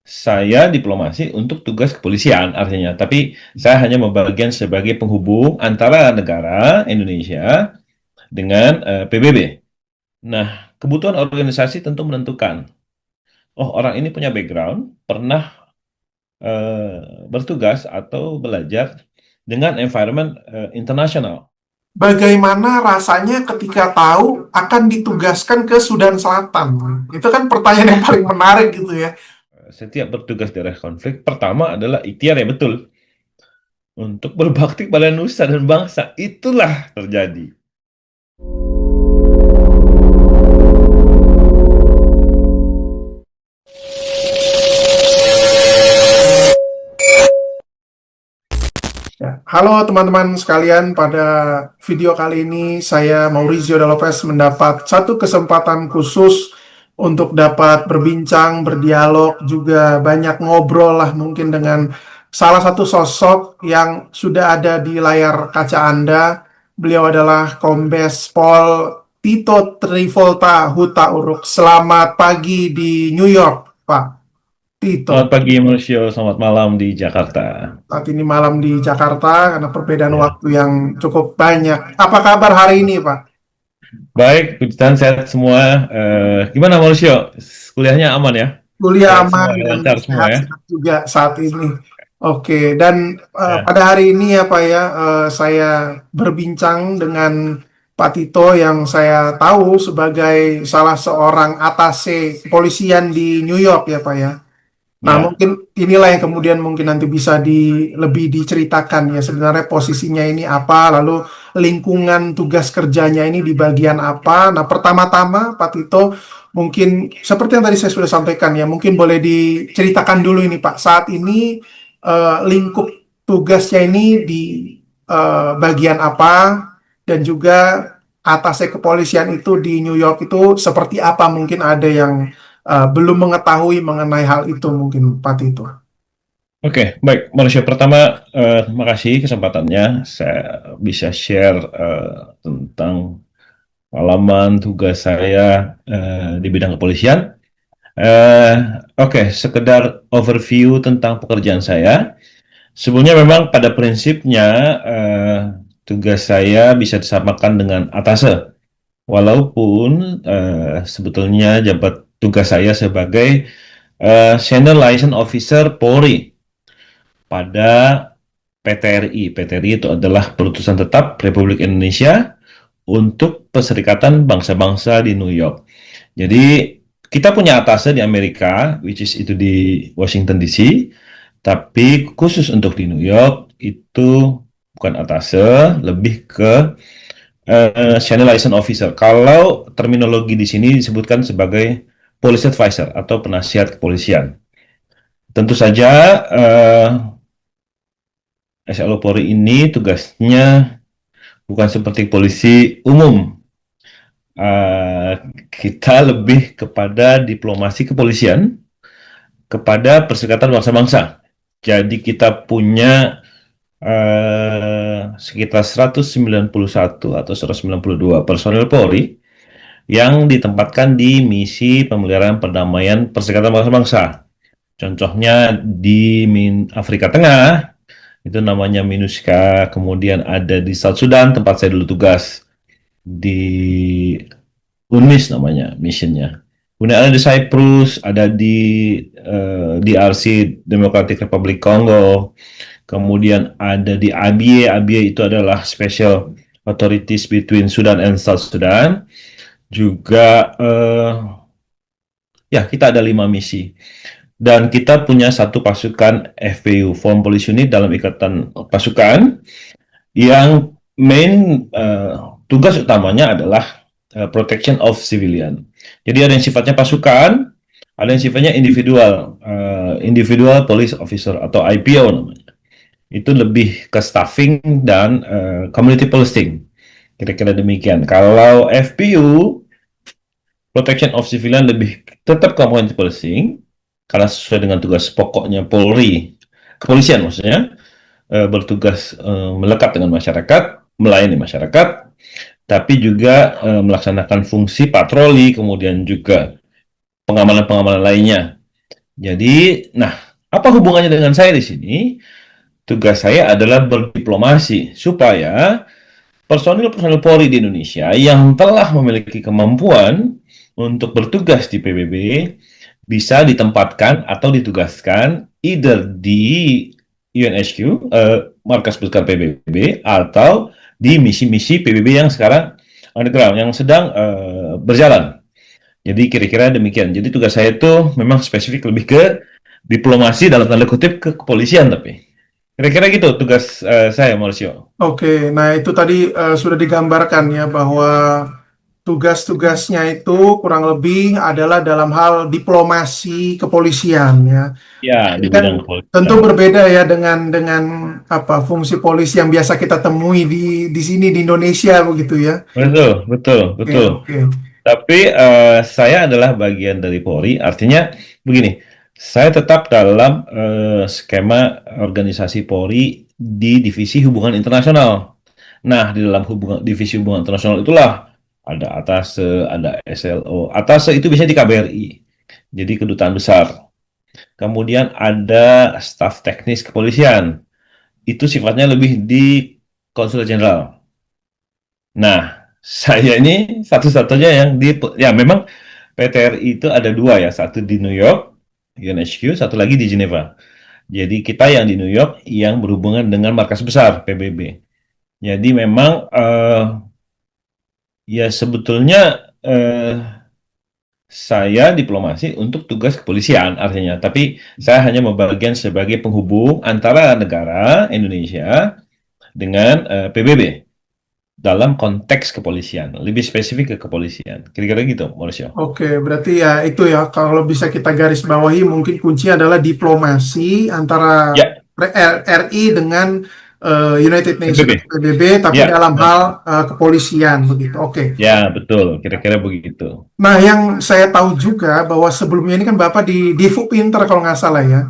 Saya diplomasi untuk tugas kepolisian artinya, tapi saya hanya membagian sebagai penghubung antara negara Indonesia dengan PBB. Nah, kebutuhan organisasi tentu menentukan. Oh, orang ini punya background, pernah bertugas atau belajar dengan environment internasional. Bagaimana rasanya ketika tahu akan ditugaskan ke Sudan Selatan? Itu kan pertanyaan yang paling menarik gitu ya. Setiap bertugas di daerah konflik, pertama adalah ikhtiar yang betul untuk berbakti pada nusa dan bangsa. Itulah terjadi. Ya. Halo teman-teman sekalian, pada video kali ini saya Maurizio de Lopez mendapat satu kesempatan khusus untuk dapat berbincang, berdialog, juga banyak ngobrol lah mungkin dengan salah satu sosok yang sudah ada di layar kaca Anda. Beliau adalah Kombes Pol Tito Trivolta Huta Uruk. Selamat pagi di New York, Pak Selamat Tito. pagi, Manusia. Selamat malam di Jakarta. Saat ini malam di Jakarta karena perbedaan Ya. waktu yang cukup banyak. Apa kabar hari ini, Pak? Baik, puji Tuhan sehat semua. Gimana, Manusia? Kuliahnya aman ya? Kuliah Sehat aman semua, dan lancar semua ya? sehat-sehat juga saat ini. Oke, dan Ya. pada hari ini ya Pak ya, saya berbincang dengan Pak Tito yang saya tahu sebagai salah seorang atase kepolisian di New York ya Pak ya. Nah, Ya. mungkin inilah yang kemudian mungkin nanti bisa lebih diceritakan ya sebenarnya posisinya ini apa, lalu lingkungan tugas kerjanya ini di bagian apa. Nah, pertama-tama Pak Tito mungkin seperti yang tadi saya sudah sampaikan ya, mungkin boleh diceritakan dulu ini Pak. Saat ini lingkup tugasnya ini di bagian apa dan juga atasnya kepolisian itu di New York itu seperti apa, mungkin ada yang belum mengetahui mengenai hal itu mungkin Pak Tito. Oke, baik. Manusia pertama, terima kasih kesempatannya. Saya bisa share tentang pengalaman tugas saya di bidang kepolisian. Eh, oke, sekedar overview tentang pekerjaan saya. Sebenarnya memang pada prinsipnya tugas saya bisa disamakan dengan atase, walaupun sebetulnya jabat tugas saya sebagai Senior Liaison Officer Polri pada PTRI. PTRI itu adalah Perutusan Tetap Republik Indonesia untuk Perserikatan Bangsa-Bangsa di New York. Jadi kita punya atase di Amerika, which is itu di Washington DC, tapi khusus untuk di New York itu bukan atase, lebih ke Senior Liaison Officer. Kalau terminologi di sini disebutkan sebagai Police Advisor atau penasihat kepolisian. Tentu saja SLO Polri ini tugasnya bukan seperti polisi umum. Eh, kita lebih kepada diplomasi kepolisian kepada Perserikatan Bangsa-Bangsa. Jadi kita punya sekitar 191 atau 192 personil Polri yang ditempatkan di misi pemeliharaan perdamaian Perserikatan Bangsa-Bangsa. Contohnya di Afrika Tengah, itu namanya MINUSCA, kemudian ada di South Sudan, tempat saya dulu tugas, di UNMISS namanya, missionnya. Kemudian ada di Cyprus, ada di DRC, Democratic Republic Congo, kemudian ada di ABA. ABA itu adalah Special Authorities Between Sudan and South Sudan. Juga ya kita ada 5 misi. Dan kita punya satu pasukan FPU, Form Police Unit dalam ikatan pasukan, yang main tugas utamanya adalah protection of civilian. Jadi ada yang sifatnya pasukan, ada yang sifatnya individual, individual police officer atau IPO namanya. Itu lebih ke staffing dan community policing. Kira-kira demikian. Kalau FPU, protection of civilian, lebih tetap community policing karena sesuai dengan tugas pokoknya Polri, kepolisian maksudnya, bertugas melekat dengan masyarakat, melayani masyarakat, tapi juga melaksanakan fungsi patroli, kemudian juga pengamanan-pengamanan lainnya. Jadi, nah, apa hubungannya dengan saya di sini? Tugas saya adalah berdiplomasi supaya personil-personil Polri di Indonesia yang telah memiliki kemampuan untuk bertugas di PBB bisa ditempatkan atau ditugaskan either di UNHQ, markas besar PBB, atau di misi-misi PBB yang sekarang underground, yang sedang berjalan. Jadi kira-kira demikian. Jadi tugas saya itu memang spesifik lebih ke diplomasi dalam tanda kutip ke kepolisian tapi. Kira-kira gitu tugas saya, Mauricio. Oke, nah itu tadi sudah digambarkan ya bahwa tugas-tugasnya itu kurang lebih adalah dalam hal diplomasi kepolisian ya. Ya, Ini di kan bidang tentu kepolisian. berbeda ya dengan apa fungsi polisi yang biasa kita temui di sini di Indonesia begitu ya. Betul, betul, Oke, betul. oke. Tapi saya adalah bagian dari Polri, artinya begini, saya tetap dalam skema organisasi Polri di Divisi Hubungan Internasional. Nah, di dalam Divisi Hubungan Internasional itulah ada Atase, ada SLO. Atase itu biasanya di KBRI, jadi kedutaan besar. Kemudian ada staf teknis kepolisian, itu sifatnya lebih di Konsul Jenderal. Nah, saya ini satu-satunya yang ya memang PTRI itu ada dua ya, satu di New York, UNHQ, satu lagi di Geneva. Jadi kita yang di New York yang berhubungan dengan markas besar PBB. Jadi memang ya sebetulnya saya diplomasi untuk tugas kepolisian artinya, tapi saya hanya membagian sebagai penghubung antara negara Indonesia dengan PBB dalam konteks kepolisian, lebih spesifik ke kepolisian. Kira-kira gitu, Mauricio. Oke, berarti ya itu ya kalau bisa kita garis bawahi mungkin kunci adalah diplomasi antara Ya, RI dengan United Nations PBB. atau PBB, tapi Ya, dalam hal kepolisian begitu. Oke. ya betul. Kira-kira begitu. Nah, yang saya tahu juga bahwa sebelumnya ini kan Bapak di Divupinter kalau nggak salah ya,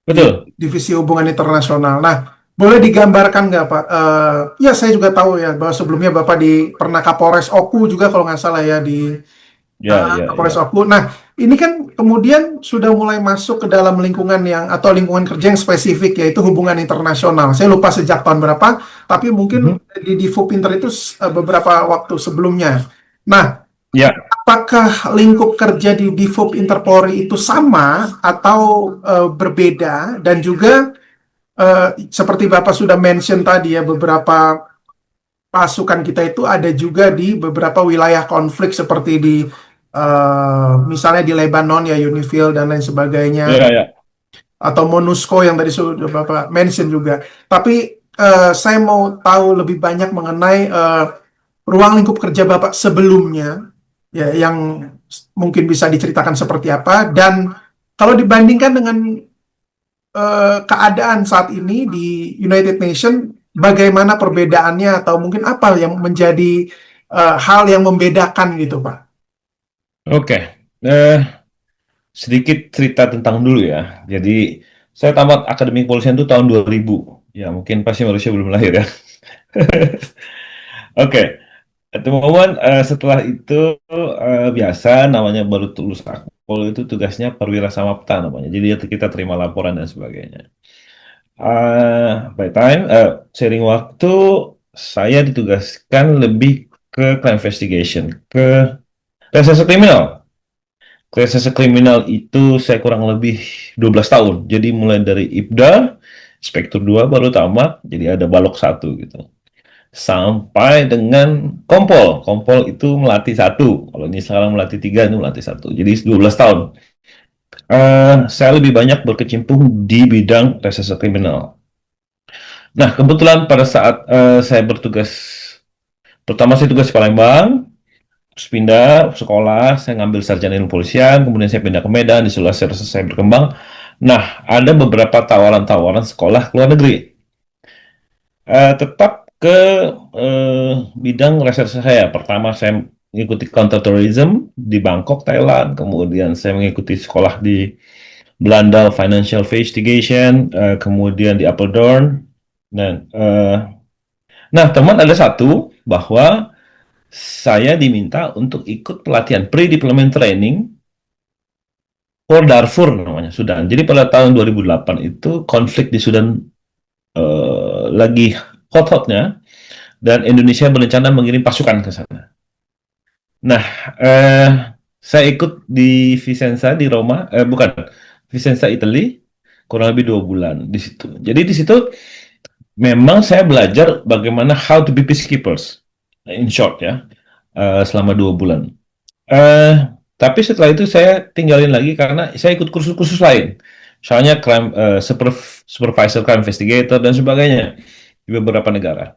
di Betul. Divisi Hubungan Internasional. Nah, boleh digambarkan nggak Pak? Ya saya juga tahu ya bahwa sebelumnya Bapak pernah Kapolres Oku juga kalau nggak salah ya di Ya, ya, Kapolres ya. Oku. Nah, ini kan kemudian sudah mulai masuk ke dalam lingkungan yang atau lingkungan kerja yang spesifik yaitu hubungan internasional. Saya lupa sejak tahun berapa, tapi mungkin Mhm. di Divupinter itu beberapa waktu sebelumnya. Nah, Ya, apakah lingkup kerja di Divup Interpolri itu sama atau berbeda? Dan juga seperti Bapak sudah mention tadi ya, beberapa pasukan kita itu ada juga di beberapa wilayah konflik seperti di misalnya di Lebanon ya, UNIFIL dan lain sebagainya, ya, ya. atau MONUSCO yang tadi sudah Bapak mention juga. Tapi saya mau tahu lebih banyak mengenai ruang lingkup kerja Bapak sebelumnya, ya, yang mungkin bisa diceritakan seperti apa, dan kalau dibandingkan dengan keadaan saat ini di United Nations, bagaimana perbedaannya atau mungkin apa yang menjadi hal yang membedakan gitu, Pak? Oke. Sedikit cerita tentang dulu ya. Jadi, saya tamat akademi kepolisian itu tahun 2000. Ya, mungkin pasti manusia belum lahir ya. Oke. Teman-teman, setelah itu biasa namanya baru lulus akpol itu tugasnya perwira samapta namanya. Jadi itu kita terima laporan dan sebagainya. By time, sering waktu saya ditugaskan lebih ke crime investigation, ke reserse kriminal. Reserse kriminal itu saya kurang lebih 12 tahun. Jadi mulai dari IPDA, Inspektur 2 baru tamat, jadi ada balok satu gitu. Sampai dengan kompol. Kompol itu melatih satu. Kalau ini sekarang melatih tiga, itu melatih satu. Jadi 12 tahun. Saya lebih banyak berkecimpung di bidang reserse kriminal. Nah, kebetulan pada saat saya bertugas, pertama saya tugas di Palembang, terus pindah sekolah, saya ngambil sarjana ilmu polisian, kemudian saya pindah ke Medan, di Sulawesi saya berkembang. Nah, ada beberapa tawaran-tawaran sekolah ke luar negeri. Tetap ke bidang reserse saya. Pertama saya mengikuti counterterrorism di Bangkok, Thailand. Kemudian saya mengikuti sekolah di Belanda Financial Investigation, kemudian di Apeldoorn. Dan nah, teman ada satu bahwa saya diminta untuk ikut pelatihan pre-deployment training War Darfur namanya, Sudan. Jadi pada tahun 2008 itu konflik di Sudan lagi hot-hotnya, dan Indonesia berencana mengirim pasukan ke sana. Nah, eh, saya ikut di Vicenza di Roma, bukan, Vicenza Italy, kurang lebih 2 bulan di situ. Jadi di situ memang saya belajar bagaimana how to be peacekeepers, in short ya, selama 2 bulan. Eh, tapi setelah itu saya tinggalin lagi karena saya ikut kursus-kursus lain, misalnya supervisor crime investigator dan sebagainya di beberapa negara.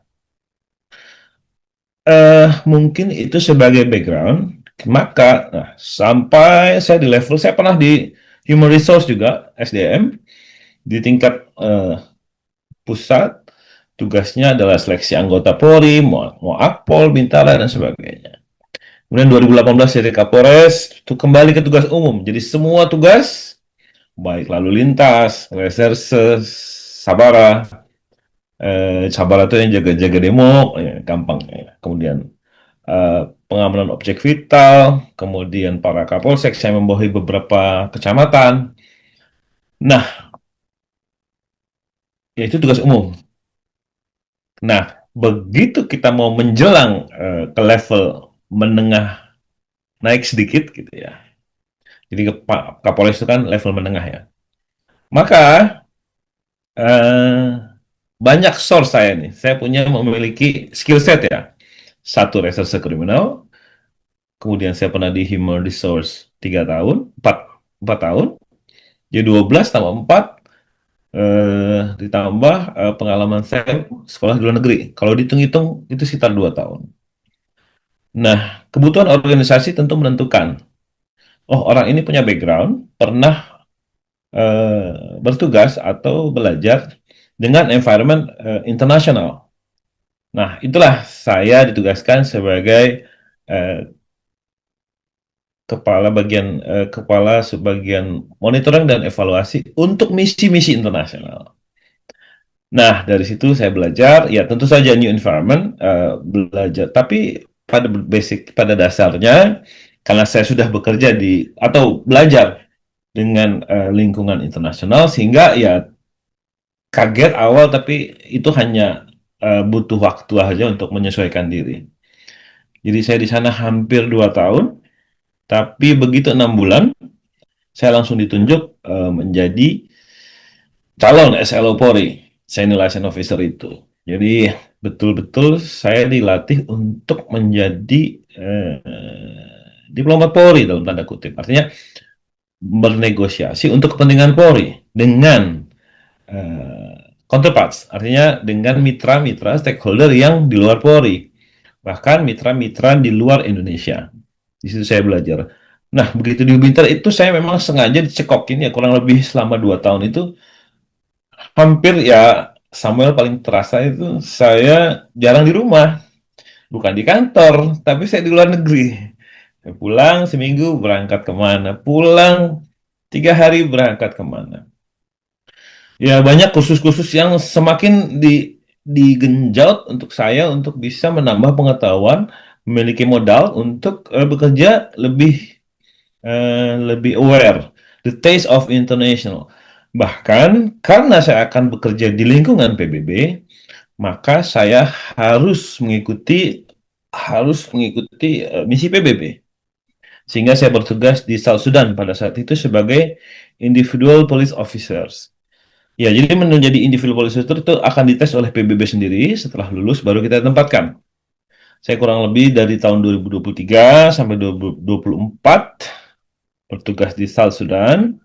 Mungkin itu sebagai background. Maka, nah, sampai saya di level, saya pernah di human resource juga, SDM, di tingkat pusat. Tugasnya adalah seleksi anggota Polri, mau Akpol, Bintara, dan sebagainya. Kemudian 2018 jadi Kapolres, itu kembali ke tugas umum. Jadi semua tugas, baik lalu lintas, reserse, sabara, sabara itu yang jaga-jaga demo, ya, gampang ya. Kemudian pengamanan objek vital, kemudian para kapolsek, saya membawahi beberapa kecamatan. Nah, ya itu tugas umum. Nah, begitu kita mau menjelang ke level menengah, naik sedikit gitu ya. Jadi Kapolres itu kan level menengah ya. Maka eh, banyak source saya nih. Saya punya memiliki skill set ya. Satu, reserse kriminal. Kemudian saya pernah di human resource 3 tahun, 4 tahun. Jadi 12 tambah 4, ditambah pengalaman saya sekolah di luar negeri. Kalau dihitung-hitung itu sekitar 2 tahun. Nah, kebutuhan organisasi tentu menentukan. Oh, orang ini punya background, pernah bertugas atau belajar dengan environment internasional. Nah, itulah saya ditugaskan sebagai eh, kepala sebagian monitoring dan evaluasi untuk misi-misi internasional. Nah, dari situ saya belajar, ya tentu saja new environment, belajar. Tapi pada dasarnya, karena saya sudah bekerja atau belajar dengan lingkungan internasional, sehingga ya kaget awal, tapi itu hanya butuh waktu aja untuk menyesuaikan diri. Jadi saya di sana hampir 2 tahun, tapi begitu 6 bulan, saya langsung ditunjuk menjadi calon SLO Polri, Senior Liaison Officer itu. Jadi betul-betul saya dilatih untuk menjadi diplomat Polri dalam tanda kutip. Artinya bernegosiasi untuk kepentingan Polri dengan counterparts, artinya dengan mitra-mitra stakeholder yang di luar Polri, bahkan mitra-mitra di luar Indonesia. Di situ saya belajar. Nah, begitu di Bintar itu saya memang sengaja dicekokin ya, kurang lebih selama 2 tahun itu hampir ya, Samuel paling terasa itu saya jarang di rumah, bukan di kantor, tapi saya di luar negeri. Saya pulang seminggu berangkat kemana, pulang 3 hari berangkat kemana. Ya banyak kursus-kursus yang semakin digenjot untuk saya untuk bisa menambah pengetahuan, memiliki modal untuk bekerja lebih aware, the taste of international. Bahkan karena saya akan bekerja di lingkungan PBB, maka saya harus mengikuti misi PBB. Sehingga saya bertugas di South Sudan pada saat itu sebagai individual police officers. Ya, jadi menjadi individual police officer itu akan dites oleh PBB sendiri. Setelah lulus baru kita tempatkan. Saya kurang lebih dari tahun 2023 sampai 2024 bertugas di South Sudan.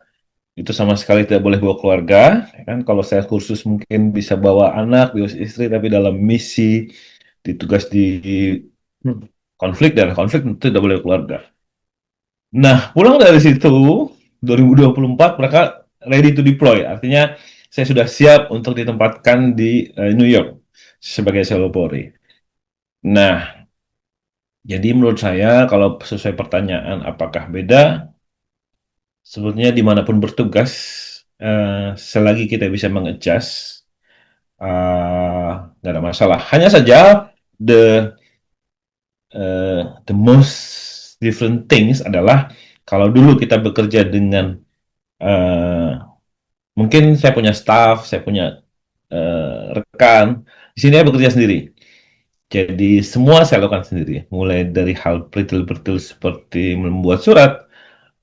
Itu sama sekali tidak boleh bawa keluarga. Ya kan? Kalau saya kursus mungkin bisa bawa anak, bawa istri, tapi dalam misi, ditugas di konflik, daerah konflik, tentu tidak boleh keluarga. Nah, pulang dari situ, 2024 mereka ready to deploy. Artinya saya sudah siap untuk ditempatkan di New York sebagai selo Polri. Nah, jadi menurut saya kalau sesuai pertanyaan apakah beda, sebetulnya dimanapun bertugas, selagi kita bisa mengadjust, nggak ada masalah. Hanya saja the the most different things adalah kalau dulu kita bekerja dengan Eh, Mungkin saya punya staff, saya punya rekan. Di sini saya bekerja sendiri. Jadi semua saya lakukan sendiri, mulai dari hal peritil-peritil seperti membuat surat,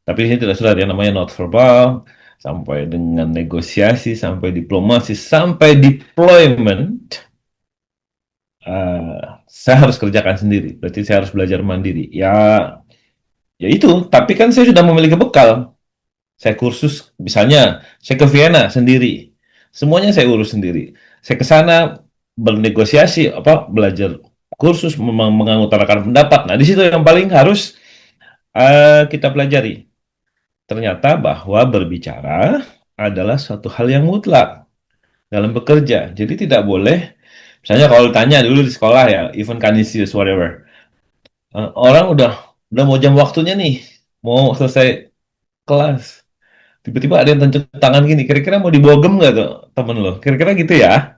tapi ini tidak surat ya, namanya not verbal, sampai dengan negosiasi, sampai diplomasi, sampai deployment, saya harus kerjakan sendiri. Berarti saya harus belajar mandiri. Ya itu. Tapi kan saya sudah memiliki bekal. Saya kursus, misalnya saya ke Vienna sendiri, semuanya saya urus sendiri. Saya ke sana bernegosiasi, apa belajar kursus, mengutarakan pendapat. Nah, di situ yang paling harus kita pelajari. Ternyata bahwa berbicara adalah suatu hal yang mutlak dalam bekerja. Jadi tidak boleh, misalnya kalau ditanya dulu di sekolah ya, even Canisius, whatever. Orang udah mau jam waktunya nih, mau selesai kelas. Tiba-tiba ada yang tunjuk tangan gini, kira-kira mau dibawa gem nggak tuh temen lo? Kira-kira gitu ya.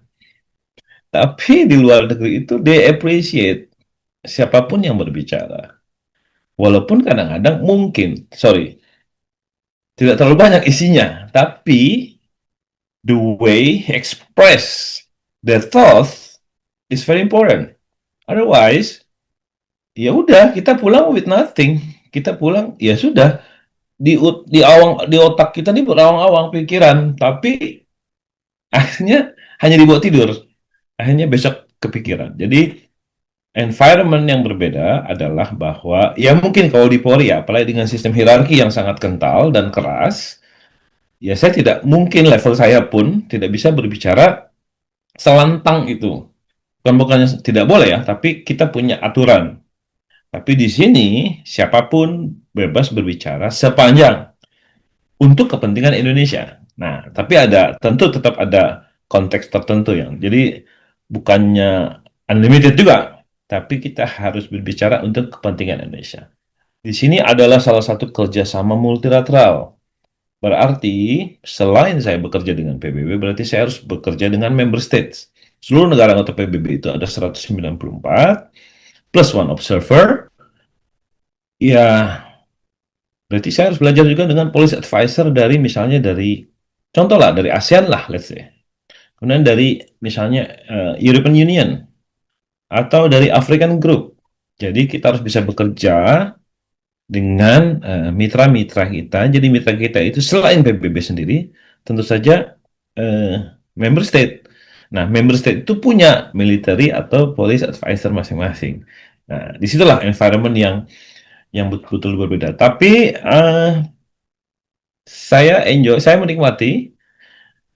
Tapi di luar negeri itu they appreciate siapapun yang berbicara. Walaupun kadang-kadang mungkin, sorry, tidak terlalu banyak isinya, tapi the way express the thoughts is very important. Otherwise, ya udah kita pulang with nothing. Kita pulang ya sudah di otak kita nih berawang-awang pikiran, tapi akhirnya hanya dibawa tidur. Akhirnya besok kepikiran. Jadi environment yang berbeda adalah bahwa ya mungkin kalau di Polri ya, apalagi dengan sistem hierarki yang sangat kental dan keras, ya saya tidak mungkin level saya pun tidak bisa berbicara selantang itu. Bukannya tidak boleh ya, tapi kita punya aturan. Tapi di sini siapapun bebas berbicara sepanjang untuk kepentingan Indonesia. Nah, tapi tentu tetap ada konteks tertentu yang. Jadi bukannya unlimited juga, tapi kita harus berbicara untuk kepentingan Indonesia. Di sini adalah salah satu kerjasama multilateral. Berarti selain saya bekerja dengan PBB, berarti saya harus bekerja dengan member states. Seluruh negara anggota PBB itu ada 194 plus one observer. Ya, berarti saya harus belajar juga dengan policy advisor dari misalnya dari contoh lah dari ASEAN lah, let's say. Kemudian dari misalnya European Union atau dari African Group. Jadi kita harus bisa bekerja dengan mitra-mitra kita. Jadi mitra kita itu selain PBB sendiri, tentu saja uh, member state. Nah, member state itu punya military atau police advisor masing-masing. Nah, disitulah environment yang betul-betul berbeda. Tapi saya menikmati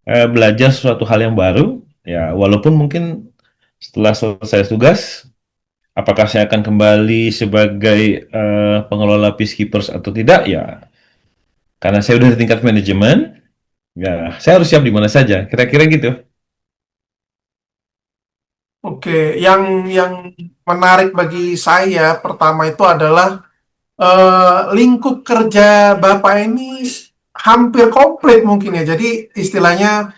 belajar sesuatu hal yang baru. Ya, walaupun mungkin setelah selesai tugas, apakah saya akan kembali sebagai pengelola peacekeepers atau tidak? Ya, karena saya udah di tingkat manajemen, ya saya harus siap di mana saja. Kira-kira gitu. Oke, yang menarik bagi saya pertama itu adalah lingkup kerja Bapak ini hampir komplit mungkin ya. Jadi istilahnya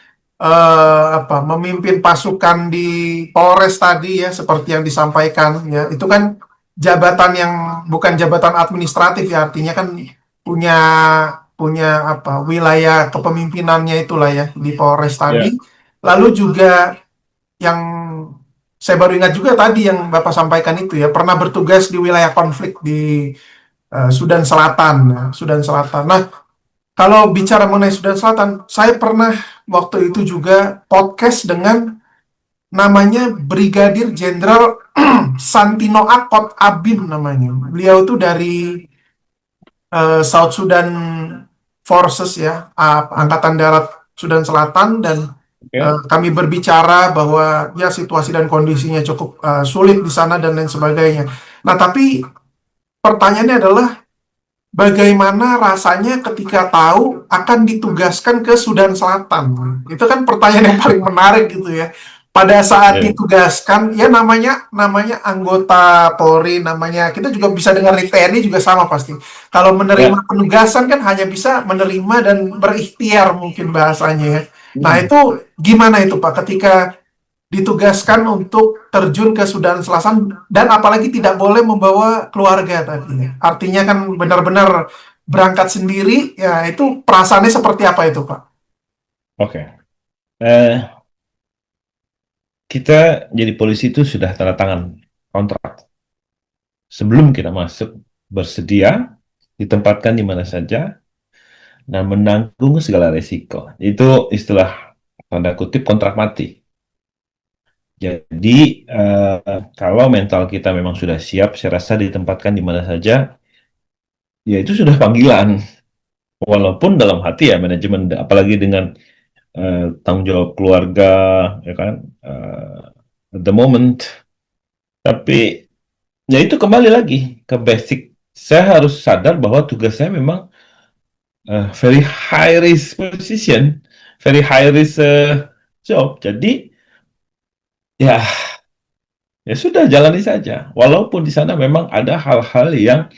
memimpin pasukan di Polres tadi ya, seperti yang disampaikan ya. Itu kan jabatan yang bukan jabatan administratif ya, artinya kan punya punya wilayah kepemimpinannya itulah ya di Polres tadi. Ya, Lalu juga yang saya baru ingat juga tadi yang Bapak sampaikan itu ya, pernah bertugas di wilayah konflik di Sudan Selatan, ya, Sudan Selatan. Nah, kalau bicara mengenai Sudan Selatan, saya pernah waktu itu juga podcast dengan namanya Brigadir Jenderal Santino Akot Abim namanya. Beliau itu dari South Sudan Forces ya, Angkatan Darat Sudan Selatan, dan oke. kami berbicara bahwa ya situasi dan kondisinya cukup sulit di sana dan lain sebagainya. Nah, tapi pertanyaannya adalah bagaimana rasanya ketika tahu akan ditugaskan ke Sudan Selatan? Itu kan pertanyaan yang paling menarik gitu ya. Pada saat Ya, ditugaskan, ya namanya anggota Polri, namanya kita juga bisa dengar di TNI juga sama pasti. Kalau menerima ya. penugasan kan hanya bisa menerima dan berikhtiar mungkin bahasanya ya. Nah, Hmm. itu gimana itu Pak ketika ditugaskan untuk terjun ke Sudan Selatan dan apalagi tidak boleh membawa keluarga tadi. Artinya kan benar-benar berangkat sendiri, ya itu perasaannya seperti apa itu, Pak? Oke. Eh, kita jadi polisi itu sudah tanda tangan kontrak. Sebelum kita masuk, bersedia ditempatkan di mana saja dan menanggung segala resiko. Itu istilah tanda kutip kontrak mati. Jadi, kalau mental kita memang sudah siap, saya rasa ditempatkan di mana saja, ya itu sudah panggilan. Walaupun dalam hati ya manajemen, apalagi dengan tanggung jawab keluarga, ya kan, at the moment. Tapi ya itu kembali lagi ke basic. Saya harus sadar bahwa tugas saya memang very high risk position, very high risk job. Jadi ya ya sudah jalani saja. Walaupun di sana memang ada hal-hal yang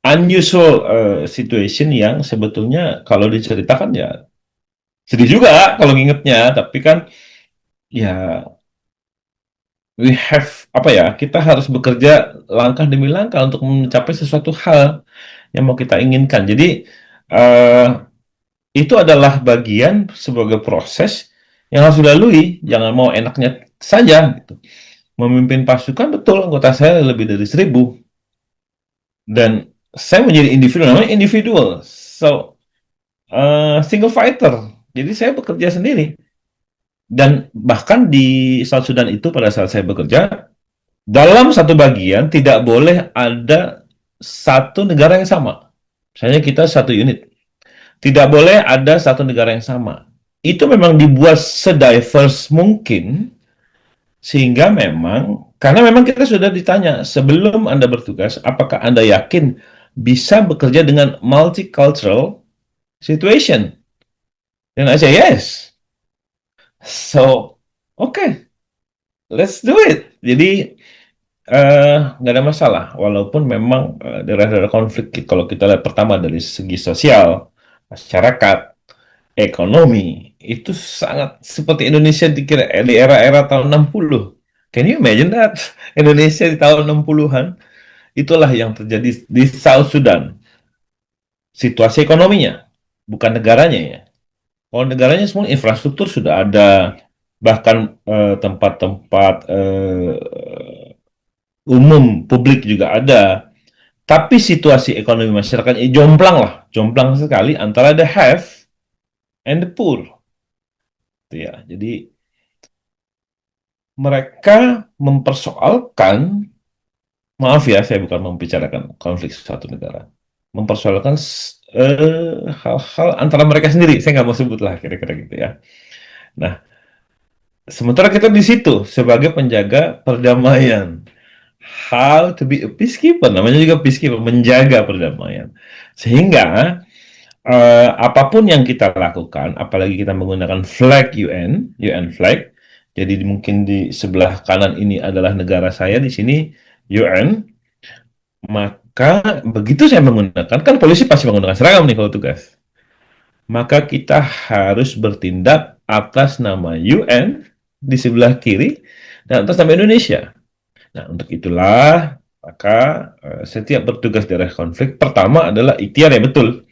unusual situation yang sebetulnya kalau diceritakan ya sedih juga kalau ngingetnya. Tapi kan ya we have apa ya, kita harus bekerja langkah demi langkah untuk mencapai sesuatu hal yang mau kita inginkan. Jadi eh, itu adalah bagian sebagai proses yang harus dilalui. Jangan mau enaknya saja gitu. Memimpin pasukan, betul, anggota saya lebih dari 1.000 dan saya menjadi individu, namanya individual. So single fighter. Jadi saya bekerja sendiri. Dan bahkan di South Sudan itu pada saat saya bekerja, dalam satu bagian tidak boleh ada satu negara yang sama. Misalnya kita satu unit. Tidak boleh ada satu negara yang sama. Itu memang dibuat sediverse mungkin, sehingga memang, karena memang kita sudah ditanya, sebelum Anda bertugas, apakah Anda yakin bisa bekerja dengan multicultural situation? Dan saya yes. So, okay, let's do it. Jadi, nggak ada masalah, walaupun memang daerah-daerah konflik, kalau kita lihat pertama dari segi sosial, masyarakat, ekonomi, itu sangat seperti Indonesia dikira di era-era tahun 60. Can you imagine that? Indonesia di tahun 60-an, itulah yang terjadi di South Sudan. Situasi ekonominya, bukan negaranya ya. Kalau negaranya semua infrastruktur sudah ada, bahkan tempat-tempat umum publik juga ada. Tapi situasi ekonomi masyarakatnya jomplang lah, jomplang sekali antara the have and the poor. Gitu ya. Jadi mereka mempersoalkan, maaf ya, saya bukan membicarakan konflik suatu negara, mempersoalkan hal-hal antara mereka sendiri. Saya nggak mau sebut lah kira-kira gitu ya. Nah, sementara kita di situ sebagai penjaga perdamaian. How to be a peacekeeper, namanya juga peacekeeper, menjaga perdamaian. Sehingga apapun yang kita lakukan, apalagi kita menggunakan flag UN, UN flag, jadi mungkin di sebelah kanan ini adalah negara saya, di sini UN, maka begitu saya menggunakan, kan polisi pasti menggunakan seragam nih kalau tugas. Maka kita harus bertindak atas nama UN di sebelah kiri dan atas nama Indonesia. Nah, untuk itulah maka setiap bertugas di daerah konflik, pertama adalah ikhtiar ya betul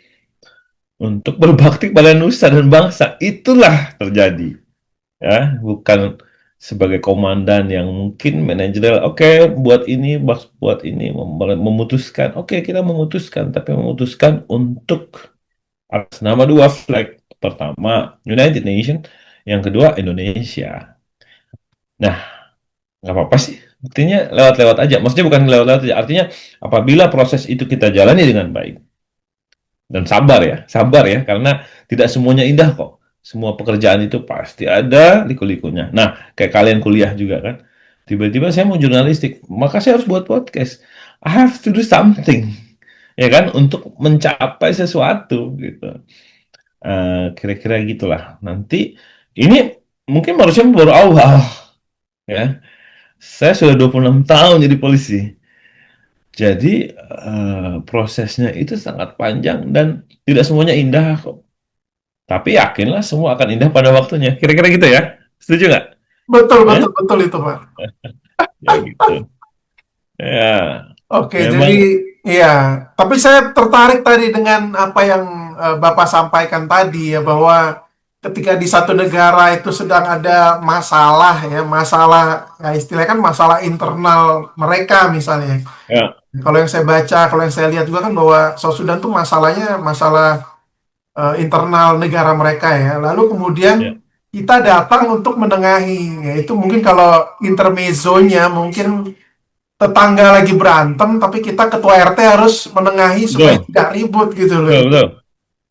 untuk berbakti pada nusa dan bangsa. Itulah terjadi, ya, bukan sebagai komandan yang mungkin manajerial. Oke, buat ini, buat ini, memutuskan. Oke, kita memutuskan, tapi memutuskan untuk atas nama dua flag. Pertama, United Nations, yang kedua Indonesia. Nah, nggak apa-apa sih. Artinya lewat-lewat aja. Maksudnya bukan lewat-lewat aja. Artinya apabila proses itu kita jalani dengan baik dan sabar ya, karena tidak semuanya indah kok. Semua pekerjaan itu pasti ada liku-likunya. Nah, kayak kalian kuliah juga kan. Tiba-tiba saya mau jurnalistik, maka saya harus buat podcast. I have to do something, ya kan, untuk mencapai sesuatu gitu. Kira-kira gitulah. Nanti ini mungkin baru awal, ya. Saya sudah 26 tahun jadi polisi. Jadi prosesnya itu sangat panjang dan tidak semuanya indah kok. Tapi yakinlah semua akan indah pada waktunya. Kira-kira gitu ya. Setuju nggak? Betul, Ya, betul, betul itu, Pak. ya gitu. Ya, Oke, jadi memang. Iya, tapi saya tertarik tadi dengan apa yang Bapak sampaikan tadi ya, bahwa ketika di satu negara itu sedang ada masalah ya, masalah ya istilahnya kan masalah internal mereka misalnya. Ya, Kalau yang saya baca, kalau yang saya lihat juga kan bahwa South Sudan tuh masalahnya masalah internal negara mereka ya. Lalu kemudian ya, kita datang untuk menengahi, ya itu mungkin kalau intermezzonya mungkin tetangga lagi berantem, tapi kita ketua RT harus menengahi supaya betul, tidak ribut gitu loh. betul, Itu, betul.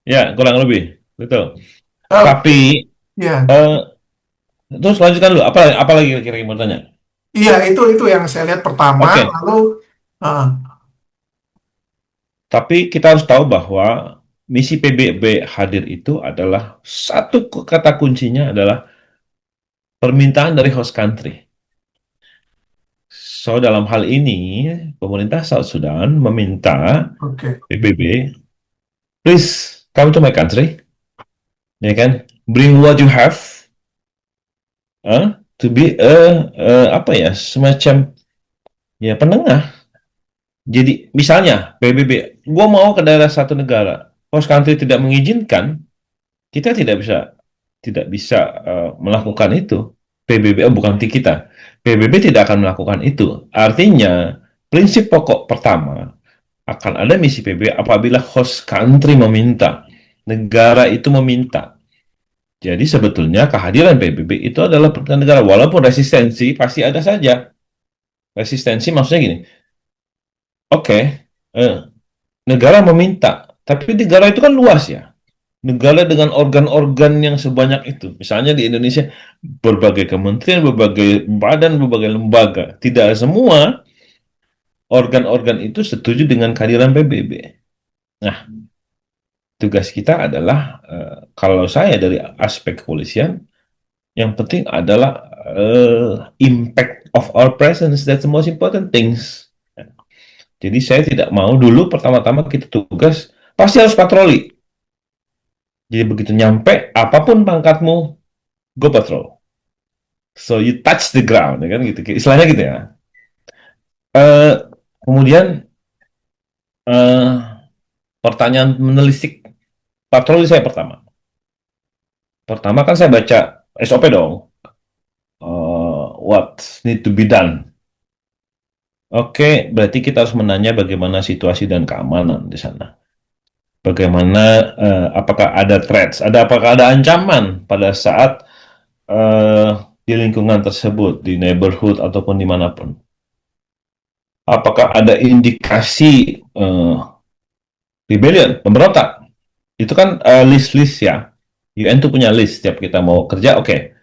Ya, kurang lebih, betul. eh, Tapi, ya, eh, terus lanjutkan dulu. Apa lagi kira-kira mau tanya? iya itu yang saya lihat pertama. Oke, Lalu, eh, tapi kita harus tahu bahwa misi PBB hadir itu adalah satu kata kuncinya adalah permintaan dari host country. So, dalam hal ini, pemerintah South Sudan meminta oke, PBB, please come to my country, ya kan? Bring what you have, to be apa ya, semacam ya penengah. Jadi, misalnya PBB, gua mau ke daerah satu negara, host country tidak mengizinkan, kita tidak bisa melakukan itu. PBB bukan kita. PBB tidak akan melakukan itu. Artinya, prinsip pokok pertama akan ada misi PBB apabila host country meminta, negara itu meminta. Jadi sebetulnya kehadiran PBB itu adalah permintaan negara, walaupun resistensi pasti ada saja. Resistensi maksudnya gini, oke, eh, negara meminta, tapi negara itu kan luas ya. Negara dengan organ-organ yang sebanyak itu. Misalnya di Indonesia, berbagai kementerian, berbagai badan, berbagai lembaga. Tidak semua organ-organ itu setuju dengan kehadiran PBB. Nah, tugas kita adalah, kalau saya dari aspek kepolisian, yang penting adalah impact of our presence. That's the most important things. Jadi saya tidak mau dulu pertama-tama kita tugas, pasti harus patroli. Jadi begitu nyampe, apapun pangkatmu, go patrol. So you touch the ground, ya kan gitu. Istilahnya gitu ya. Eh, kemudian eh, pertanyaan menelisik patroli saya pertama. Pertama kan saya baca SOP dong. What need to be done? Oke, berarti kita harus menanya bagaimana situasi dan keamanan di sana. Bagaimana, apakah ada threats, apakah ada ancaman pada saat eh, di lingkungan tersebut, di neighborhood ataupun dimanapun. Apakah ada indikasi rebellion, pemberontak? Itu kan list-list ya. UN tuh punya list setiap kita mau kerja, oke,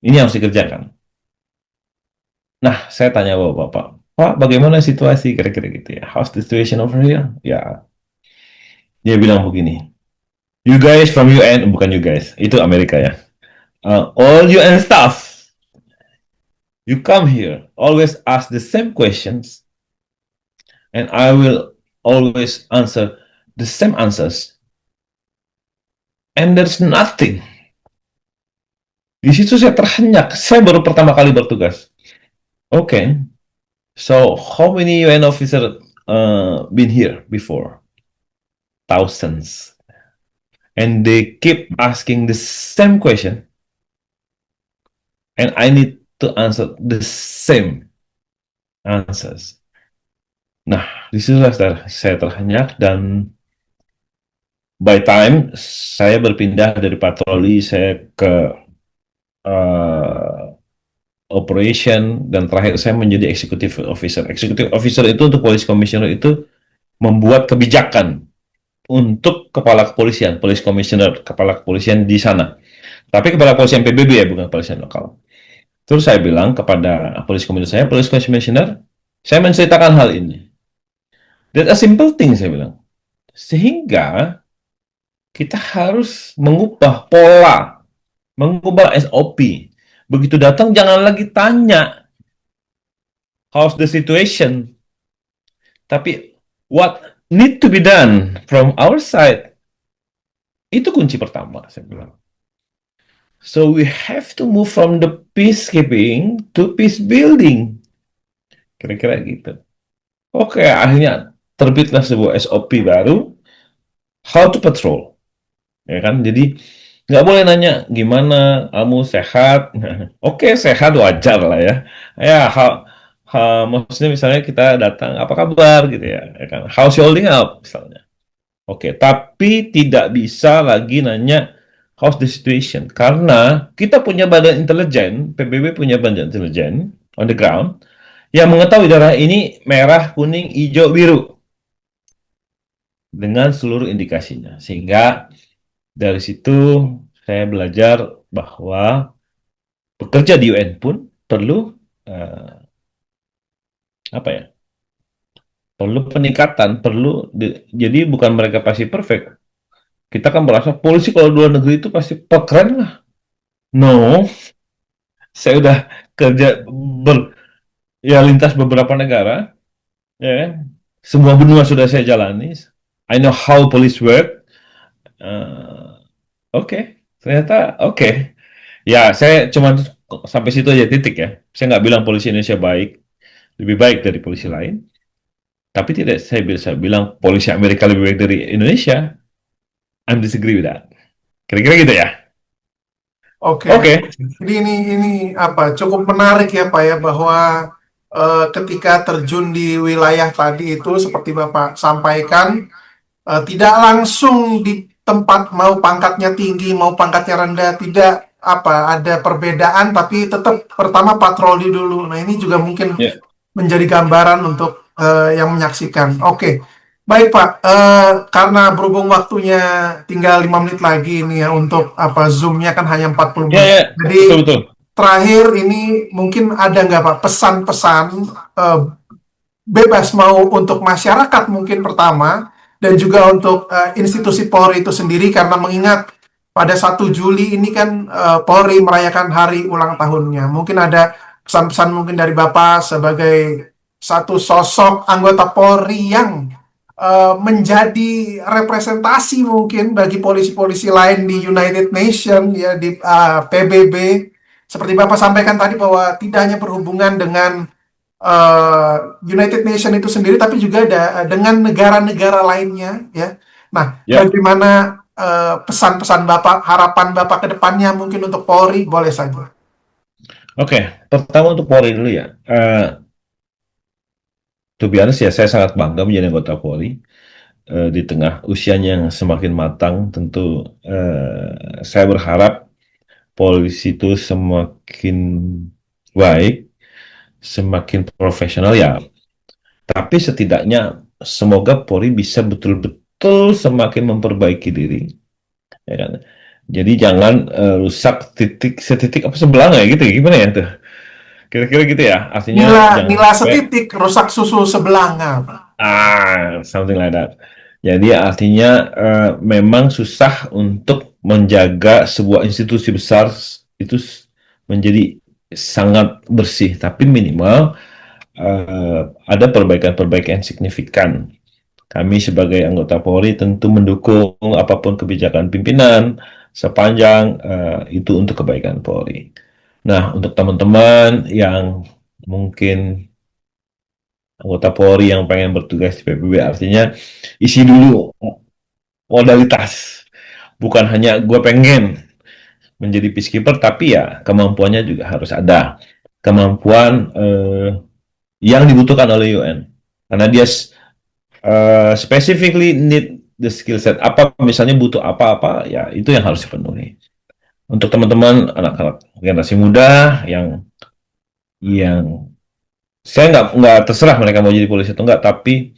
ini harus dikerjakan. Nah, saya tanya bapak-bapak, Pak, bagaimana situasi kira-kira gitu ya? How's the situation over here? Ya, dia bilang begini, you guys from UN, bukan you guys, itu Amerika ya. All UN staff, you come here, always ask the same questions, and I will always answer the same answers. And there's nothing. Di situ saya terhenyak. Saya baru pertama kali bertugas. Oke, okay. So how many UN officer been here before? Thousands. And they keep asking the same question, and I need to answer the same answers. Nah, di situ saya terhenyak, dan by time saya berpindah dari patroli, saya ke uh, operation, dan terakhir saya menjadi executive officer. Executive officer itu untuk police commissioner itu membuat kebijakan untuk kepala kepolisian, police commissioner, kepala kepolisian di sana. Tapi kepala kepolisian PBB ya, bukan kepolisian lokal. Terus saya bilang kepada police commissioner saya, police commissioner, saya menceritakan hal ini. That's a simple thing, saya bilang. Sehingga kita harus mengubah pola, mengubah SOP. Begitu datang jangan lagi tanya how's the situation, tapi what need to be done from our side. Itu kunci pertama, saya bilang. So we have to move from the peacekeeping to peace building. Kira-kira gitu. Oke, akhirnya terbitlah sebuah SOP baru, how to patrol, ya kan? Jadi nggak boleh nanya gimana kamu sehat. Oke, sehat wajar lah ya. Ya, maksudnya misalnya kita datang, apa kabar gitu ya kan? How's you holding up misalnya. Oke, tapi tidak bisa lagi nanya how's the situation karena kita punya badan intelijen, PBB punya badan intelijen on the ground yang mengetahui daerah ini merah, kuning, hijau, biru dengan seluruh indikasinya. Sehingga dari situ saya belajar bahwa bekerja di UN pun perlu eh, apa ya? Perlu peningkatan, jadi bukan mereka pasti perfect. Kita kan merasa polisi kalau luar negeri itu pasti keren lah. No, saya udah kerja ya lintas beberapa negara, ya kan? Semua benua sudah saya jalani. I know how police work. Eh, ternyata oke. Ya, saya cuma sampai situ aja titik ya. Saya nggak bilang polisi Indonesia lebih baik dari polisi lain. Tapi tidak saya bisa bilang polisi Amerika lebih baik dari Indonesia. I'm disagree with that. Kira-kira gitu ya. Oke, Oke. jadi ini apa cukup menarik ya Pak ya bahwa ketika terjun di wilayah tadi itu seperti Bapak sampaikan tidak langsung di tempat mau pangkatnya tinggi mau pangkatnya rendah tidak apa ada perbedaan tapi tetap pertama patroli dulu. Nah ini juga mungkin Ya, menjadi gambaran untuk yang menyaksikan. Oke, baik Pak. Karena berhubung waktunya tinggal 5 menit lagi ini ya untuk apa Zoom-nya kan hanya 40 ya, menit. ya. Betul, Jadi betul. terakhir ini mungkin ada nggak Pak pesan-pesan eh, bebas mau untuk masyarakat mungkin pertama dan juga untuk institusi Polri itu sendiri karena mengingat pada 1 Juli ini kan Polri merayakan hari ulang tahunnya. Mungkin ada pesan-pesan mungkin dari Bapak sebagai satu sosok anggota Polri yang menjadi representasi mungkin bagi polisi-polisi lain di United Nations ya di PBB seperti Bapak sampaikan tadi bahwa tidak hanya berhubungan dengan eh, United Nation itu sendiri, tapi juga ada dengan negara-negara lainnya, ya. Nah, Ya, bagaimana pesan-pesan Bapak, harapan Bapak ke depannya mungkin untuk Polri, boleh saja. oke. Pertama untuk Polri dulu ya. To be honest ya, saya sangat bangga menjadi anggota Polri. Di tengah usianya yang semakin matang, tentu saya berharap polisi itu semakin baik, semakin profesional ya. Tapi setidaknya semoga Polri bisa betul-betul semakin memperbaiki diri, ya kan? Jadi jangan rusak setitik apa sebelah ya gitu, ya? Gimana ya tuh? Kira-kira gitu ya. Artinya Nila, jangan nila sampai setitik, rusak susu sebelanga, Pak. something like that. Jadi artinya memang susah untuk menjaga sebuah institusi besar itu menjadi sangat bersih, tapi minimal ada perbaikan-perbaikan signifikan. Kami sebagai anggota Polri tentu mendukung apapun kebijakan pimpinan sepanjang itu untuk kebaikan Polri. Nah, untuk teman-teman yang mungkin anggota Polri yang pengen bertugas di PBB, artinya isi dulu modalitas. Bukan hanya gue pengen menjadi peacekeeper, tapi ya kemampuannya juga harus ada. Kemampuan yang dibutuhkan oleh UN. Karena dia specifically need the skill set. Apa misalnya butuh apa-apa, ya itu yang harus dipenuhi. Untuk teman-teman anak-anak generasi muda yang saya nggak terserah mereka mau jadi polisi atau enggak, tapi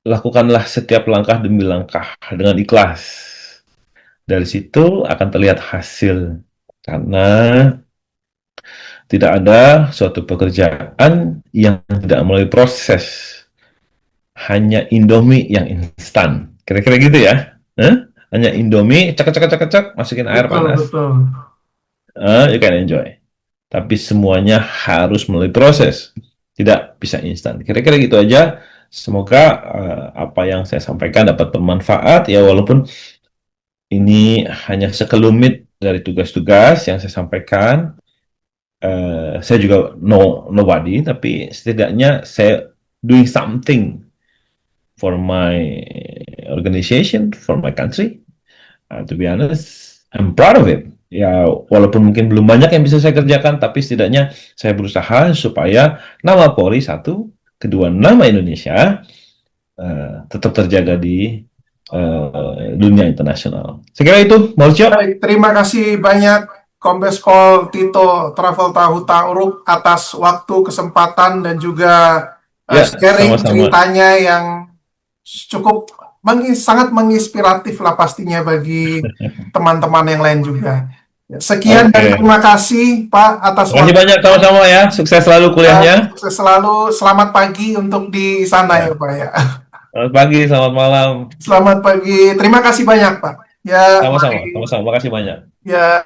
lakukanlah setiap langkah demi langkah dengan ikhlas. Dari situ akan terlihat hasil. Karena tidak ada suatu pekerjaan yang tidak melalui proses. Hanya Indomie yang instan. Kira-kira gitu ya. Hanya Indomie, cek cek cek cek, masukin air Betul, panas. betul. You can enjoy. Tapi semuanya harus melalui proses. Tidak bisa instan. Kira-kira gitu aja. Semoga apa yang saya sampaikan dapat bermanfaat ya, walaupun ini hanya sekelumit dari tugas-tugas yang saya sampaikan. Saya juga nobody, tapi setidaknya saya doing something for my organization, for my country. To be honest, I'm proud of it. Ya, walaupun mungkin belum banyak yang bisa saya kerjakan, tapi setidaknya saya berusaha supaya nama Polri satu, kedua nama Indonesia tetap terjaga di dunia internasional. Saya kira itu, Mauricio. Baik, terima kasih banyak Kombes Pol Tito Travel Tahu Tauruk atas waktu, kesempatan, dan juga Ya, sharing sama-sama. ceritanya yang cukup sangat menginspiratif lah pastinya bagi teman-teman yang lain juga. Sekian dan Oke. terima kasih Pak atas Terima kasih banyak, waktunya. sama-sama ya. Sukses selalu kuliahnya. Sukses selalu. Selamat pagi untuk di sana ya Ya. Pak ya. Selamat pagi, selamat malam. Selamat pagi. Terima kasih banyak Pak. Ya, Sama-sama, mari. sama-sama. Makasih banyak. Ya.